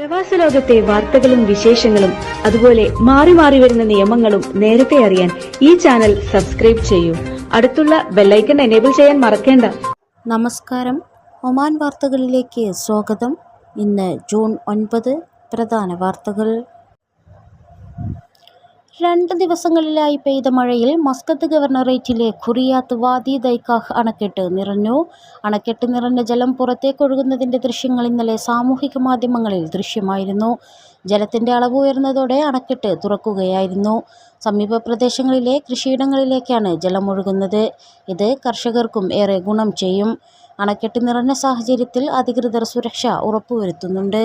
പ്രവാസ ലോകത്തെ വാർത്തകളും വിശേഷങ്ങളും അതുപോലെ മാറി മാറി വരുന്ന നിയമങ്ങളും നേരത്തെ അറിയാൻ ഈ ചാനൽ സബ്സ്ക്രൈബ് ചെയ്യൂ. അടുത്തുള്ള ബെല്ലൈക്കൺ എനേബിൾ ചെയ്യാൻ മറക്കേണ്ട. നമസ്കാരം. ഒമാൻ വാർത്തകളിലേക്ക് സ്വാഗതം. ഇന്ന് ജൂൺ 9. പ്രധാന വാർത്തകൾ. 2 ദിവസങ്ങളിലായി പെയ്ത മഴയിൽ മസ്കത്ത് ഗവർണറേറ്റിലെ ഖുറിയാത്ത് വാദി ദൈക്കാഹ് അണക്കെട്ട് നിറഞ്ഞു. അണക്കെട്ട് നിറഞ്ഞ ജലം പുറത്തേക്കൊഴുകുന്നതിന്റെ ദൃശ്യങ്ങൾ ഇന്നലെ സാമൂഹിക മാധ്യമങ്ങളിൽ ദൃശ്യമായിരുന്നു. ജലത്തിന്റെ അളവ് ഉയർന്നതോടെ അണക്കെട്ട് തുറക്കുകയായിരുന്നു. സമീപ പ്രദേശങ്ങളിലെ കൃഷിയിടങ്ങളിലേക്കാണ് ജലമൊഴുകുന്നത്. ഇത് കർഷകർക്കും ഏറെ ഗുണം ചെയ്യും. അണക്കെട്ട് നിറഞ്ഞ സാഹചര്യത്തിൽ അധികൃതർ സുരക്ഷ ഉറപ്പുവരുത്തുന്നുണ്ട്.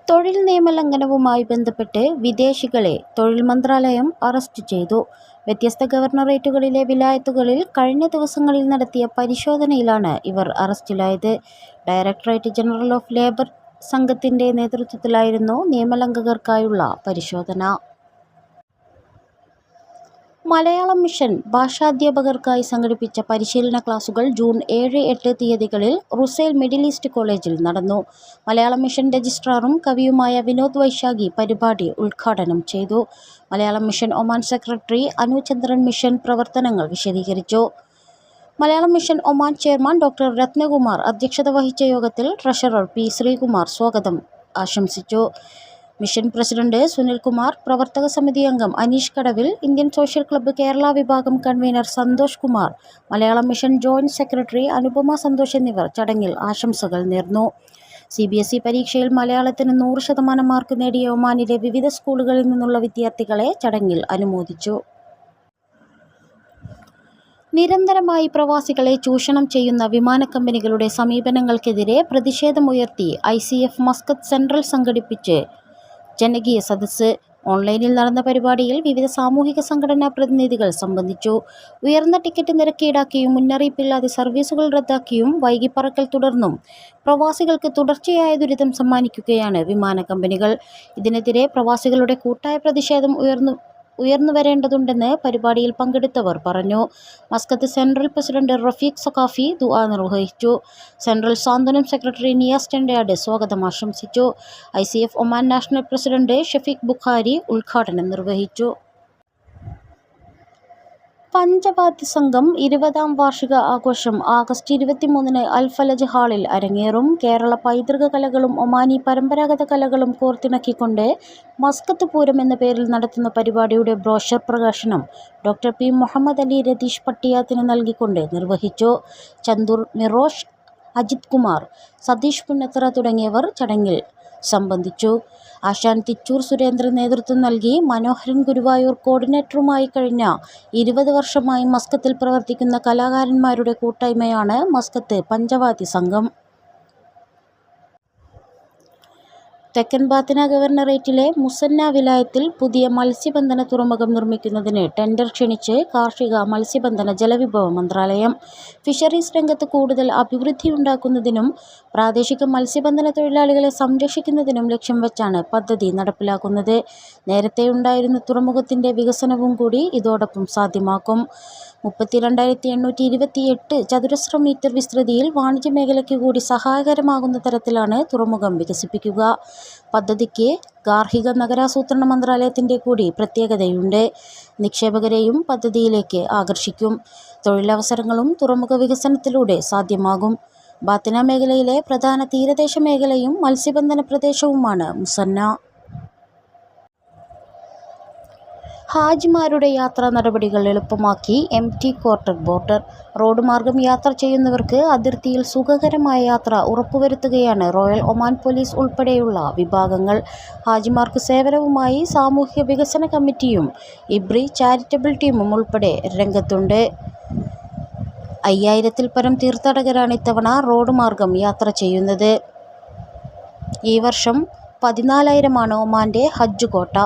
തൊഴിൽ നിയമലംഘനവുമായി ബന്ധപ്പെട്ട് വിദേശികളെ തൊഴിൽ മന്ത്രാലയം അറസ്റ്റ് ചെയ്തു. വ്യത്യസ്ത ഗവർണറേറ്റുകളിലെ വിലായത്തുകളിൽ കഴിഞ്ഞ ദിവസങ്ങളിൽ നടത്തിയ പരിശോധനയിലാണ് ഇവർ അറസ്റ്റിലായത്. ഡയറക്ടറേറ്റ് ജനറൽ ഓഫ് ലേബർ സംഘത്തിന്റെ നേതൃത്വത്തിലായിരുന്നു നിയമലംഘകർക്കായുള്ള പരിശോധന. മലയാളം മിഷൻ ഭാഷാധ്യാപകർക്കായി സംഘടിപ്പിച്ച പരിശീലന ക്ലാസുകൾ ജൂൺ 7, 8 തീയതികളിൽ റുസൈൽ മിഡിൽ ഈസ്റ്റ് കോളേജിൽ നടന്നു. മലയാളം മിഷൻ രജിസ്ട്രാറും കവിയുമായ വിനോദ് വൈശാഖി പരിപാടി ഉദ്ഘാടനം ചെയ്തു. Malayalam mission Oman secretary Anuchandran mission പ്രവർത്തനങ്ങൾ വിശദീകരിച്ചു. Malayalam mission Oman chairman doctor Ratnakumar അധ്യക്ഷത വഹിച്ച യോഗത്തിൽ ട്രഷറർ പി. ശ്രീകുമാർ സ്വാഗതം ആശംസിച്ചു. മിഷൻ പ്രസിഡന്റ് സുനിൽകുമാർ, പ്രവർത്തക സമിതി അംഗം അനീഷ് കടവിൽ, ഇന്ത്യൻ സോഷ്യൽ ക്ലബ്ബ് കേരള വിഭാഗം convener Santhosh Kumar, Malayalam mission joint secretary Anupama Santhosh എന്നിവർ ചടങ്ങിൽ ആശംസകൾ നേർന്നു. CBSE പരീക്ഷയിൽ മലയാളത്തിന് 100% മാർക്ക് നേടിയ ഒമാനിലെ വിവിധ സ്കൂളുകളിൽ നിന്നുള്ള വിദ്യാർത്ഥികളെ ചടങ്ങിൽ അനുമോദിച്ചു. നിരന്തരമായി പ്രവാസികളെ ചൂഷണം ചെയ്യുന്ന വിമാനക്കമ്പനികളുടെ സമീപനങ്ങൾക്കെതിരെ പ്രതിഷേധമുയർത്തി ICF മസ്കത്ത് സെൻട്രൽ സംഘടിപ്പിച്ച് ജനകീയ സദസ്സ്. ഓൺലൈനിൽ നടന്ന പരിപാടിയിൽ വിവിധ സാമൂഹിക സംഘടനാ പ്രതിനിധികൾ സംബന്ധിച്ചു. ഉയർന്ന ടിക്കറ്റ് നിരക്ക് ഈടാക്കിയും മുന്നറിയിപ്പില്ലാതെ സർവീസുകൾ റദ്ദാക്കിയും വൈകിപ്പറക്കൽ തുടർന്നും പ്രവാസികൾക്ക് തുടർച്ചയായ ദുരിതം സമ്മാനിക്കുകയാണ് വിമാന കമ്പനികൾ. ഇതിനെതിരെ പ്രവാസികളുടെ കൂട്ടായ പ്രതിഷേധം ഉയർന്നു വരേണ്ടതുണ്ടെന്ന് പരിപാടിയിൽ പങ്കെടുത്തവർ പറഞ്ഞു. Muscat central president Rafeeq Saqafi ദുആ നിർവഹിച്ചു. സെൻട്രൽ സാന്ത്വനം സെക്രട്ടറി നിയാസ് ചെണ്ടയാട് സ്വാഗതം ആശംസിച്ചു. ICF Oman national president Shafeeq Bukhari ഉദ്ഘാടനം നിർവഹിച്ചു. പഞ്ചവാദ്യ സംഘം 20ാം വാർഷിക ആഘോഷം ആഗസ്റ്റ് 23 അൽ ഫലജ് ഹാളിൽ അരങ്ങേറും. കേരള പൈതൃക കലകളും ഒമാനി പരമ്പരാഗത കലകളും കോർത്തിണക്കിക്കൊണ്ട് മസ്കത്ത് പൂരം എന്ന പേരിൽ നടത്തുന്ന പരിപാടിയുടെ ബ്രോഷർ പ്രകാശനം ഡോക്ടർ പി. മുഹമ്മദ് അലി രതീഷ് പട്ടിയാത്തിന് നൽകിക്കൊണ്ട് നിർവഹിച്ചു. ചന്ദൂർ മിറോഷ്, അജിത് കുമാർ, സതീഷ് പുന്നത്തറ തുടങ്ങിയവർ ചടങ്ങിൽ സംബന്ധിച്ചു. ആശാൻ തിച്ചൂർ സുരേന്ദ്രൻ നേതൃത്വം നൽകി. മനോഹരൻ ഗുരുവായൂർ കോർഡിനേറ്ററുമായി കഴിഞ്ഞ 20 വർഷമായി മസ്കത്തിൽ പ്രവർത്തിക്കുന്ന കലാകാരന്മാരുടെ കൂട്ടായ്മയാണ് മസ്കത്ത് പഞ്ചവാദ്യ സംഘം. തെക്കൻ ബാത്തിന ഗവർണറേറ്റിലെ മുസന്ന വിലായത്തിൽ പുതിയ മത്സ്യബന്ധന തുറമുഖം നിർമ്മിക്കുന്നതിന് ടെൻഡർ ക്ഷണിച്ച് കാർഷിക മത്സ്യബന്ധന ജലവിഭവ മന്ത്രാലയം. ഫിഷറീസ് രംഗത്ത് കൂടുതൽ അഭിവൃദ്ധിയുണ്ടാക്കുന്നതിനും പ്രാദേശിക മത്സ്യബന്ധന തൊഴിലാളികളെ സംരക്ഷിക്കുന്നതിനും ലക്ഷ്യം വെച്ചാണ് പദ്ധതി നടപ്പിലാക്കുന്നത്. നേരത്തെയുണ്ടായിരുന്ന തുറമുഖത്തിന്റെ വികസനവും കൂടി ഇതോടൊപ്പം സാധ്യമാക്കും. 32,828 ചതുരശ്ര മീറ്റർ വിസ്തൃതിയിൽ വാണിജ്യ മേഖലയ്ക്ക് കൂടി സഹായകരമാകുന്ന തരത്തിലാണ് തുറമുഖം വികസിപ്പിക്കുക. പദ്ധതിക്ക് ഗാർഹിക നഗരാസൂത്രണ മന്ത്രാലയത്തിന്റെ കൂടി പ്രത്യേകതയുണ്ട്. നിക്ഷേപകരെയും പദ്ധതിയിലേക്ക് ആകർഷിക്കും. തൊഴിലവസരങ്ങളും തുറമുഖ വികസനത്തിലൂടെ സാധ്യമാകും. ബാത്തിന മേഖലയിലെ പ്രധാന തീരദേശ മേഖലയും മത്സ്യബന്ധന പ്രദേശവുമാണ് മുസന്ന. ഹാജിമാരുടെ യാത്രാ നടപടികൾ എളുപ്പമാക്കി MT ക്വാർട്ടർ ബോർഡർ. റോഡ് മാർഗം യാത്ര ചെയ്യുന്നവർക്ക് അതിർത്തിയിൽ സുഖകരമായ യാത്ര ഉറപ്പുവരുത്തുകയാണ് റോയൽ ഒമാൻ പോലീസ് ഉൾപ്പെടെയുള്ള വിഭാഗങ്ങൾ. ഹാജിമാർക്ക് സേവനവുമായി സാമൂഹിക വികസന കമ്മിറ്റിയും ഇബ്രി ചാരിറ്റബിൾ ടീമും ഉൾപ്പെടെ രംഗത്തുണ്ട്. 5000-ൽ പരം തീർത്ഥാടകരാണ് ഇത്തവണ റോഡ് മാർഗം യാത്ര ചെയ്യുന്നത്. ഈ വർഷം 14,000 ഒമാന്റെ ഹജ്ജ് കോട്ട.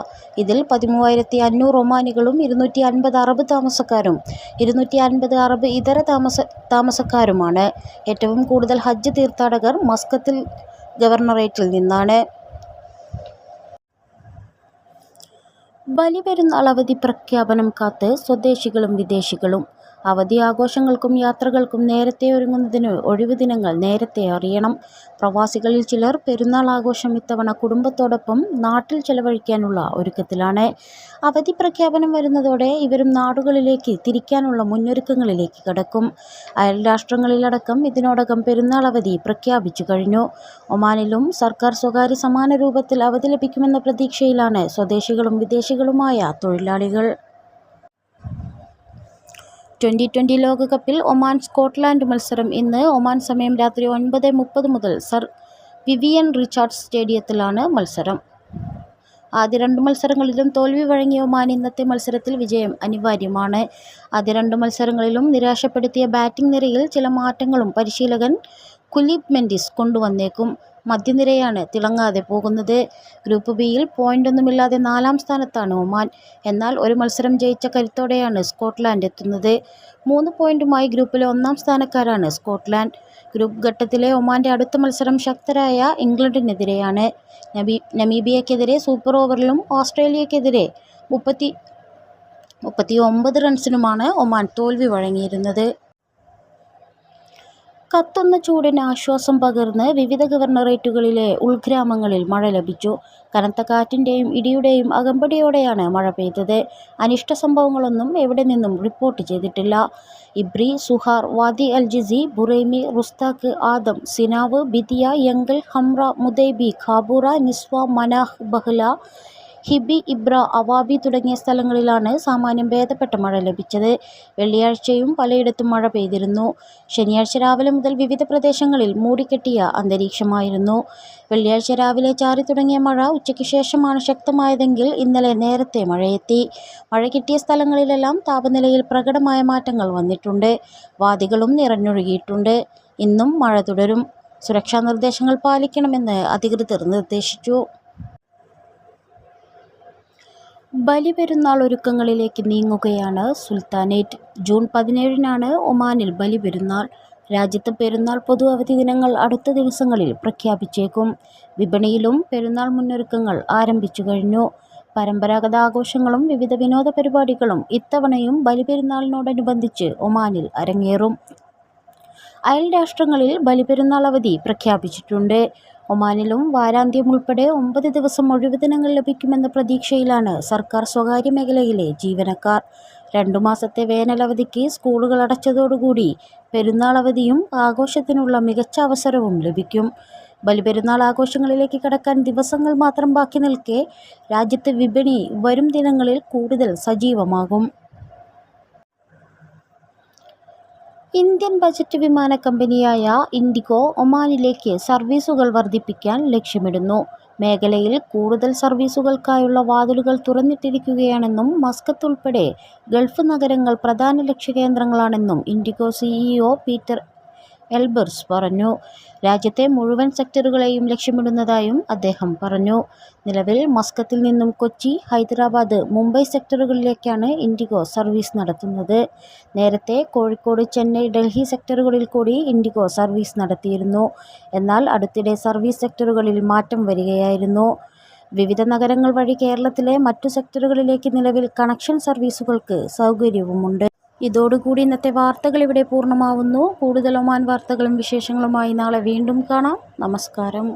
ഇതിൽ 13,500 ഒമാനികളും 250 അറബ് താമസക്കാരും 250 അറബ് ഇതര താമസക്കാരുമാണ്. ഏറ്റവും കൂടുതൽ ഹജ്ജ് തീർത്ഥാടകർ മസ്കത്തിൽ ഗവർണറേറ്റിൽ നിന്നാണ്. ബലിപെരുന്നാൾ അവധി പ്രഖ്യാപനം കാത്ത് സ്വദേശികളും വിദേശികളും. അവധി ആഘോഷങ്ങൾക്കും യാത്രകൾക്കും നേരത്തെ ഒരുങ്ങുന്നതിന് ഒഴിവു ദിനങ്ങൾ നേരത്തെ അറിയണം. പ്രവാസികളിൽ ചിലർ പെരുന്നാൾ ആഘോഷം ഇത്തവണ കുടുംബത്തോടൊപ്പം നാട്ടിൽ ചെലവഴിക്കാനുള്ള ഒരുക്കത്തിലാണ്. അവധി പ്രഖ്യാപനം വരുന്നതോടെ ഇവരും നാടുകളിലേക്ക് തിരിക്കാനുള്ള മുന്നൊരുക്കങ്ങളിലേക്ക് കടക്കും. അയൽ രാഷ്ട്രങ്ങളിലടക്കം ഇതിനോടകം പെരുന്നാൾ അവധി പ്രഖ്യാപിച്ചു കഴിഞ്ഞു. ഒമാനിലും സർക്കാർ സ്വകാര്യ സമാന രൂപത്തിൽ അവധി ലഭിക്കുമെന്ന പ്രതീക്ഷയിലാണ് സ്വദേശികളും വിദേശികളുമായ തൊഴിലാളികൾ. ട്വന്റി ലോകകപ്പിൽ ഒമാൻ സ്കോട്ട്ലാൻഡ് മത്സരം ഇന്ന്. ഒമാൻ സമയം രാത്രി 9:30 മുതൽ സർ വിവിയൻ റിച്ചാർഡ്സ് സ്റ്റേഡിയത്തിലാണ് മത്സരം. ആദ്യ 2 മത്സരങ്ങളിലും തോൽവി വഴങ്ങിയ ഒമാൻ ഇന്നത്തെ മത്സരത്തിൽ വിജയം അനിവാര്യമാണ്. ആദ്യ 2 മത്സരങ്ങളിലും നിരാശപ്പെടുത്തിയ ബാറ്റിംഗ് നിരയിൽ ചില മാറ്റങ്ങളും പരിശീലകൻ കുലിബ് മെൻഡിസ് കൊണ്ടുവന്നേക്കും. മധ്യനിരയാണ് തിളങ്ങാതെ പോകുന്നത്. ഗ്രൂപ്പ് ബിയിൽ പോയിന്റൊന്നുമില്ലാതെ 4ാം സ്ഥാനത്താണ് ഒമാൻ. എന്നാൽ ഒരു മത്സരം ജയിച്ച കരുത്തോടെയാണ് സ്കോട്ട്ലാൻഡ് എത്തുന്നത്. 3 പോയിന്റുമായി ഗ്രൂപ്പിലെ 1ാം സ്ഥാനക്കാരാണ് സ്കോട്ട്ലാൻഡ്. ഗ്രൂപ്പ് ഘട്ടത്തിലെ ഒമാന്റെ അടുത്ത മത്സരം ശക്തരായ ഇംഗ്ലണ്ടിനെതിരെയാണ്. നമീബിയക്കെതിരെ സൂപ്പർ ഓവറിലും ഓസ്ട്രേലിയക്കെതിരെ 39 റൺസിനുമാണ് ഒമാൻ തോൽവി വഴങ്ങിയിരുന്നത്. കത്തുന്ന ചൂടിന് ആശ്വാസം പകർന്ന് വിവിധ ഗവർണറേറ്റുകളിലെ ഉൾഗ്രാമങ്ങളിൽ മഴ ലഭിച്ചു. കനത്ത കാറ്റിന്റെയും ഇടിയുടെയും അകമ്പടിയോടെയാണ് മഴ പെയ്തത്. അനിഷ്ട സംഭവങ്ങളൊന്നും എവിടെ നിന്നും റിപ്പോർട്ട് ചെയ്തിട്ടില്ല. Ibri, Suhar, Wadi Al Jizi, Buraimi, Rustaq, Adam, Sinaw, Bidiya, Yanqul, Hamra, Mudaibi, Khabura, Nizwa, Manah, Bahla, Hibi, Ibra, Awabi തുടങ്ങിയ സ്ഥലങ്ങളിലാണ് സാമാന്യം ഭേദപ്പെട്ട മഴ ലഭിച്ചത്. വെള്ളിയാഴ്ചയും പലയിടത്തും മഴ പെയ്തിരുന്നു. ശനിയാഴ്ച രാവിലെ മുതൽ വിവിധ പ്രദേശങ്ങളിൽ മൂടിക്കെട്ടിയ അന്തരീക്ഷമായിരുന്നു. വെള്ളിയാഴ്ച രാവിലെ ചാറി തുടങ്ങിയ മഴ ഉച്ചയ്ക്ക് ശേഷമാണ് ശക്തമായതെങ്കിൽ ഇന്നലെ നേരത്തെ മഴയെത്തി. മഴ കിട്ടിയ സ്ഥലങ്ങളിലെല്ലാം താപനിലയിൽ പ്രകടമായ മാറ്റങ്ങൾ വന്നിട്ടുണ്ട്. വാദികളും നിറഞ്ഞൊഴുകിയിട്ടുണ്ട്. ഇന്നും മഴ തുടരും. സുരക്ഷാ നിർദ്ദേശങ്ങൾ പാലിക്കണമെന്ന് അധികൃതർ നിർദ്ദേശിച്ചു. ബലിപെരുന്നാൾ ഒരുക്കങ്ങളിലേക്ക് നീങ്ങുകയാണ് സുൽത്താനേറ്റ്. ജൂൺ 17-നാണ് ഒമാനിൽ ബലിപെരുന്നാൾ. രാജ്യത്ത് പെരുന്നാൾ പൊതു അവധി ദിനങ്ങൾ അടുത്ത ദിവസങ്ങളിൽ പ്രഖ്യാപിച്ചേക്കും. വിപണിയിലും പെരുന്നാൾ മുന്നൊരുക്കങ്ങൾ ആരംഭിച്ചു കഴിഞ്ഞു. പരമ്പരാഗത ആഘോഷങ്ങളും വിവിധ വിനോദ പരിപാടികളും ഇത്തവണയും ബലിപെരുന്നാളിനോടനുബന്ധിച്ച് ഒമാനിൽ അരങ്ങേറും. അയൽ രാഷ്ട്രങ്ങളിൽ ബലിപെരുന്നാൾ അവധി പ്രഖ്യാപിച്ചിട്ടുണ്ട്. ഒമാനിലും വാരാന്ത്യം ഉൾപ്പെടെ 9 ദിവസം ഒഴിവു ദിനങ്ങൾ ലഭിക്കുമെന്ന പ്രതീക്ഷയിലാണ് സർക്കാർ സ്വകാര്യ മേഖലയിലെ ജീവനക്കാർ. 2 മാസത്തെ വേനലവധിക്ക് സ്കൂളുകൾ അടച്ചതോടുകൂടി പെരുന്നാൾ അവധിയും ആഘോഷത്തിനുള്ള മികച്ച അവസരവും ലഭിക്കും. ബലിപെരുന്നാൾ ആഘോഷങ്ങളിലേക്ക് കടക്കാൻ ദിവസങ്ങൾ മാത്രം ബാക്കി നിൽക്കെ രാജ്യത്ത് വിപണി വരും ദിനങ്ങളിൽ കൂടുതൽ സജീവമാകും. ഇന്ത്യൻ ബജറ്റ് വിമാന കമ്പനിയായ ഇൻഡിഗോ ഒമാനിലേക്ക് സർവീസുകൾ വർദ്ധിപ്പിക്കാൻ ലക്ഷ്യമിടുന്നു. മേഖലയിൽ കൂടുതൽ സർവീസുകൾക്കായുള്ള വാതിലുകൾ തുറന്നിട്ടിരിക്കുകയാണെന്നും മസ്കത്ത് ഉൾപ്പെടെ ഗൾഫ് നഗരങ്ങൾ പ്രധാന ലക്ഷ്യകേന്ദ്രങ്ങളാണെന്നും ഇൻഡിഗോ സിഇഒ പീറ്റർ എൽബേഴ്സ് പറഞ്ഞു. രാജ്യത്തെ മുഴുവൻ സെക്ടറുകളെയും ലക്ഷ്യമിടുന്നതായും അദ്ദേഹം പറഞ്ഞു. നിലവിൽ മസ്കത്തിൽ നിന്നും കൊച്ചി, ഹൈദരാബാദ്, മുംബൈ സെക്ടറുകളിലേക്കാണ് ഇൻഡിഗോ സർവീസ് നടത്തുന്നത്. നേരത്തെ കോഴിക്കോട്, ചെന്നൈ, ഡൽഹി സെക്ടറുകളിൽ കൂടി ഇൻഡിഗോ സർവീസ് നടത്തിയിരുന്നു. എന്നാൽ അടുത്തിടെ സർവീസ് സെക്ടറുകളിൽ മാറ്റം വരികയായിരുന്നു. വിവിധ നഗരങ്ങൾ വഴി കേരളത്തിലെ മറ്റു സെക്ടറുകളിലേക്ക് നിലവിൽ കണക്ഷൻ സർവീസുകൾക്ക് സൗകര്യവുമുണ്ട്. ഇതോടുകൂടി ഇന്നത്തെ വാർത്തകൾ ഇവിടെ പൂർണ്ണമാവുന്നു. കൂടുതൽ ഒമാൻ വാർത്തകളും വിശേഷങ്ങളുമായി നാളെ വീണ്ടും കാണാം. നമസ്കാരം.